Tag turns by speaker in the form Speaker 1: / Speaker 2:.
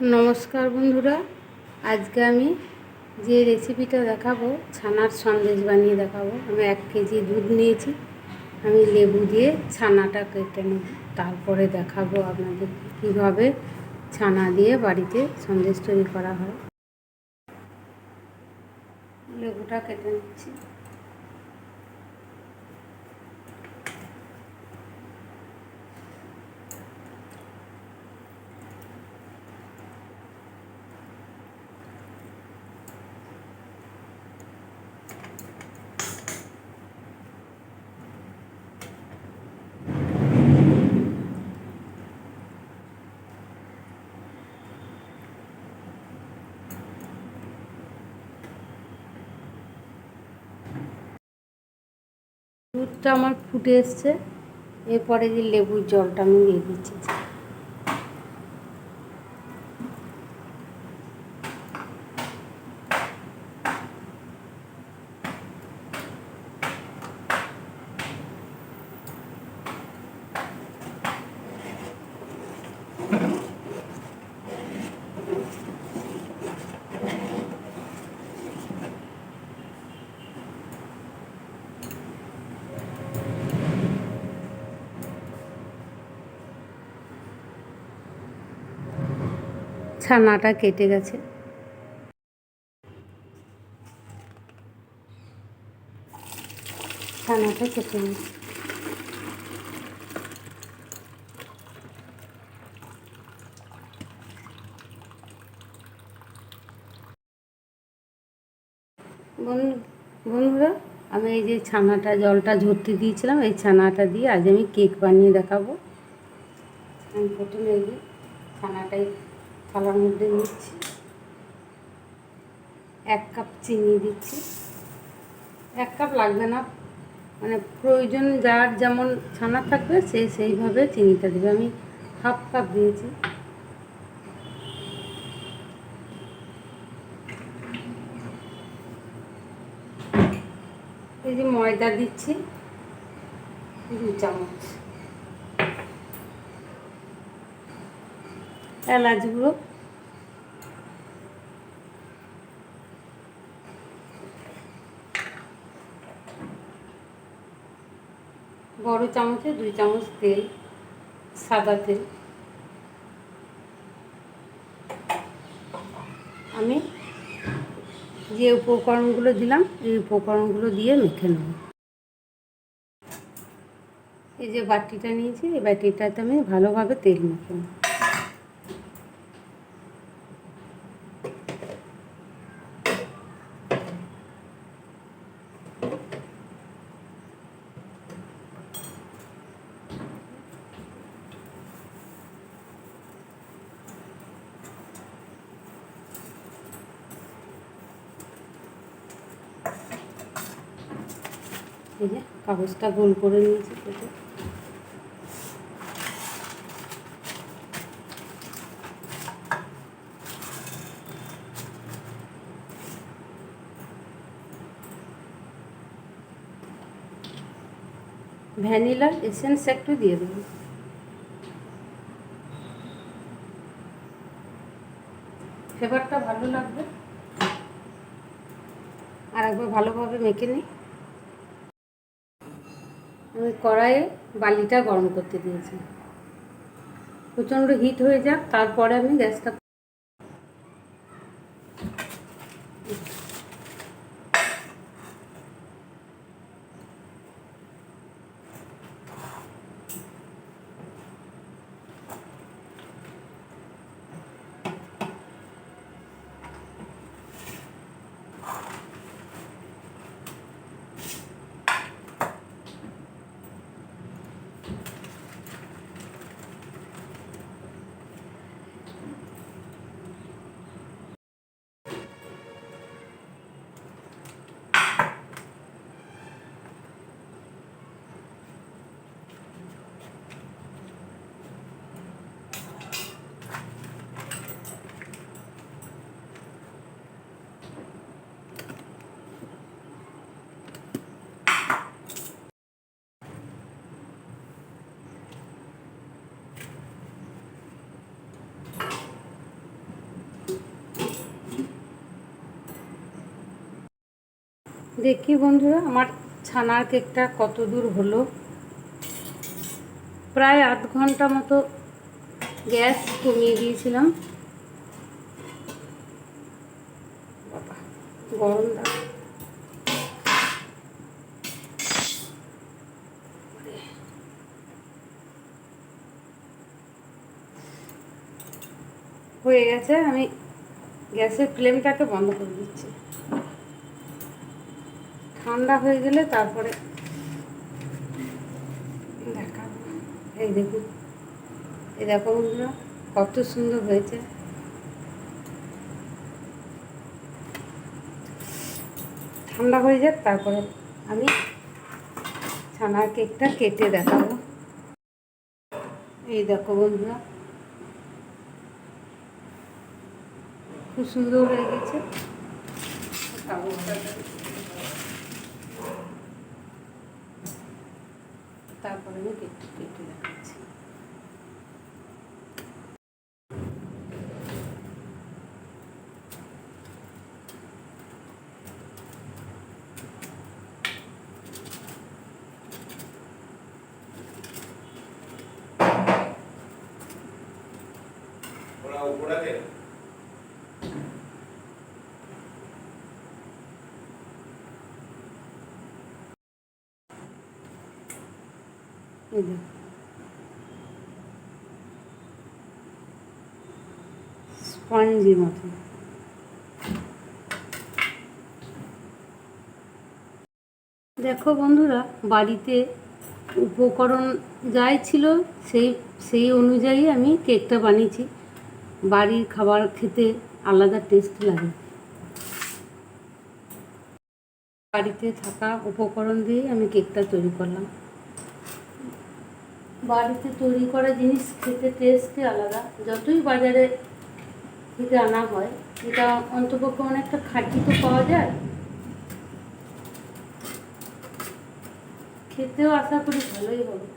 Speaker 1: নমস্কার বন্ধুরা, আজকে আমি যে রেসিপিটা দেখাবো ছানার সন্দেশ বানিয়ে দেখাবো। আমি 1 কেজি দুধ নিয়েছি। আমি লেবু দিয়ে ছানাটা কেটে নেব, তারপরে দেখাবো আপনাদের কীভাবে ছানা দিয়ে বাড়িতে সন্দেশ তৈরি করা হয়। লেবুটা কেটে নিচ্ছি। দুধটা আমার ফুটে এসছে, এরপরে যে লেবুর জলটা আমি দিয়ে দিচ্ছি। ছানাটা কেটে গেছে। ছানাটা কেটে নিচ্ছি। বন্ধুরা, আমি এই যে ছানাটা জলটা ঝরতে দিয়েছিলাম, এই ছানাটা দিয়ে আজ আমি কেক বানিয়ে দেখাবো। আমি প্রথমে এই ছানাটাই থালার মধ্যে নিচ্ছি। 1 কাপ চিনি দিচ্ছি। 1 কাপ লাগবে না, মানে প্রয়োজন যার যেমন ছানা থাকবে সেইভাবে চিনিটা দেবে। আমি 1/2 কাপ দিয়েছি। এই যে ময়দা দিচ্ছি 2 চামচ, এলাচ গুঁড়ো, বড় চামচে 2 চামচ তেল, সাদা তেল। আমি যে উপকরণগুলো দিলাম এই উপকরণগুলো দিয়ে মেখে নেব। এই যে বাটিটা নিয়েছি, এই বাটিটাতে আমি ভালোভাবে তেল মেখে নেব। এই যে কাগজটা গোল করে নিয়েছি কেটে। ভ্যানিলা এসেন্স একটু দিয়ে দেবো। ফ্লেভারটা ভালো লাগবে। আর একবার ভালোভাবে মেখে নিই। আমি কড়াইয়ে বালিটা গরম করতে দিয়েছি, প্রচণ্ড হিট হয়ে যাক, তারপরে আমি গ্যাসটা দেখি বন্ধুরা আমার ছানার কেকটা কত দূর হলো। প্রায় 8 ঘন্টা মতো গ্যাস কমিয়ে দিয়েছিলাম। বাবা গরম দাও। হয়ে গেছে, আমি গ্যাসের ফ্লেমটাকে বন্ধ করে দিচ্ছি। ঠান্ডা হয়ে গেলে তারপরে দেখাবো। এই দেখুন, এই দেখো বন্ধুরা কত সুন্দর হয়েছে। ঠান্ডা হয়ে যাক তারপরে আমি ছানার কেকটা কেটে দেখাবো। এই দেখো বন্ধুরা খুব সুন্দর হয়ে গেছে। তারপরে আমি কেটে কেটে দেখাচ্ছি। স্পঞ্জি মতো। দেখো বন্ধুরা বাড়িতে উপকরণ যাই ছিল সেই অনুযায়ী আমি কেকটা বানিয়েছি। বাড়ির খাবার খেতে আলাদা টেস্ট লাগে। বাড়িতে থাকা উপকরণ দিয়ে আমি কেকটা তৈরি করলাম। বাড়িতে তৈরি করা জিনিস খেতে টেস্টই আলাদা। যতই বাজারে থেকে আনা হয় এটা অন্তপক্ষে অনেকটা খাঁটি তো পাওয়া যায়, খেতেও আশা করি ভালোই হবে।